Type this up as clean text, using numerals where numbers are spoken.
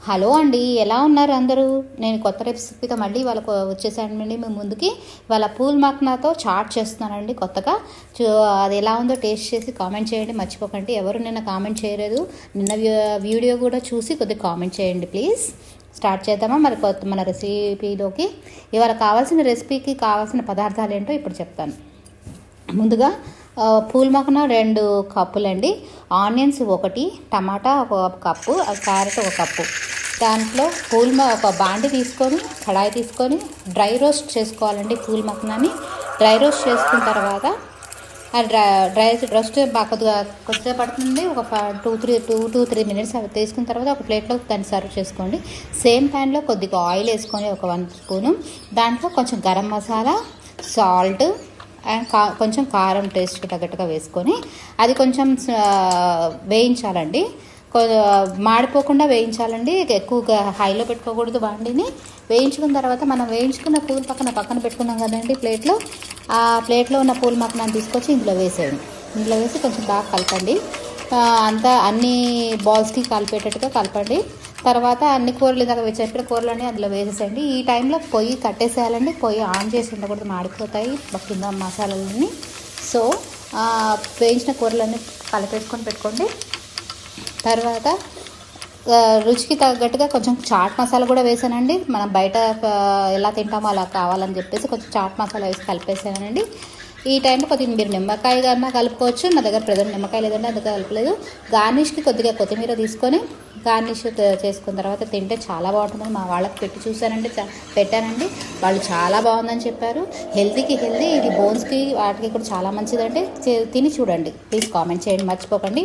Hello అండి, ఎలా ఉన్నారు అందరూ? నేను కొత్త రెసిపీతో మళ్ళీ వాళ్ళకు వచ్చేసానండి మీ ముందుకి. వాళ్ళ పూల్ మక్నాతో చాట్ చేస్తున్నానండి కొత్తగా. అది ఎలా ఉందో టేస్ట్ చేసి కామెంట్ చేయండి మర్చిపోకండి. ఎవరు నిన్న కామెంట్ చేయలేదు, నిన్న వీడియో కూడా చూసి కొద్దిగా కామెంట్ చేయండి ప్లీజ్. స్టార్ట్ చేద్దామా మరి మన రెసిపీలోకి? ఇవాళ కావాల్సిన రెసిపీకి కావాల్సిన పదార్థాలు ఏంటో ఇప్పుడు చెప్తాను. ముందుగా పూల్ మక్నా 2 కప్పులండి, ఆనియన్స్ 1, టమాటా 1 కప్పు, క్యారెట్ 1 కప్పు. దాంట్లో ఒక బాండి తీసుకొని, కడాయి తీసుకొని డ్రై రోస్ట్ చేసుకోవాలండి. పూల్ మక్నాని డ్రై రోస్ట్ చేసుకున్న తర్వాత డ్రై రోస్ట్ కొద్దిగా పడుతుంది. ఒక 2-3 మినిట్స్ అవి తీసుకున్న తర్వాత ఒక ప్లేట్లో దాన్ని సర్వ్ చేసుకోండి. సేమ్ ప్యాన్లో కొద్దిగా ఆయిల్ వేసుకొని ఒక 1 స్పూను, దాంట్లో కొంచెం గరం మసాలా, సాల్ట్ అండ్ కొంచెం కారం టేస్ట్కి తగ్గట్టుగా వేసుకొని అది కొంచెం వేయించాలండి. మాడిపోకుండా వేయించాలండి, ఎక్కువగా హైలో పెట్టుకోకూడదు బాండిని. వేయించుకున్న తర్వాత మనం వేయించుకున్న పూల్ పక్కన పెట్టుకున్నాం కదండి ప్లేట్లో, ఆ ప్లేట్లో ఉన్న పూల్ మక్నాన్ని తీసుకొచ్చి ఇందులో వేసేయండి. ఇందులో వేసి కొంచెం బాగా కలపండి. అంతా అన్ని బాల్స్కి కలిపేటట్టుగా కలపండి. తర్వాత అన్ని కూరలు ఇందాక చెప్పిన కూరలన్నీ అందులో వేసేసేయండి. ఈ టైంలో పొయ్యి కట్టేసేయాలండి, పొయ్యి ఆన్ చేసి ఉండకూడదు, మాడిపోతాయి కింద మసాలాలన్నీ. సో వేయించిన కూరలన్నీ కలిపేసుకొని పెట్టుకోండి. తర్వాత రుచికి తగ్గట్టుగా కొంచెం చాట్ మసాలా కూడా వేసానండి. మనం బయట ఎలా తింటామో అలా కావాలని చెప్పేసి కొంచెం చాట్ మసాలా వేసి కలిపేసానండి. ఈ టైంలో కొద్దిగా మీరు నిమ్మకాయ కన్నా కలుపుకోవచ్చు. నా దగ్గర ప్రజెంట్ నిమ్మకాయ లేదండి, అందుకే కలపలేదు. గార్నిష్కి కొద్దిగా కొత్తిమీర తీసుకొని గార్నిష్ చేసుకున్న తర్వాత తింటే చాలా బాగుంటుందని మా వాళ్ళకి పెట్టానండి. వాళ్ళు చాలా బాగుందని చెప్పారు. హెల్తీకి హెల్తీ, ఇది బోన్స్కి వాటికి కూడా చాలా మంచిదండి. తిని చూడండి ప్లీజ్, కామెంట్ చేయండి మర్చిపోకండి.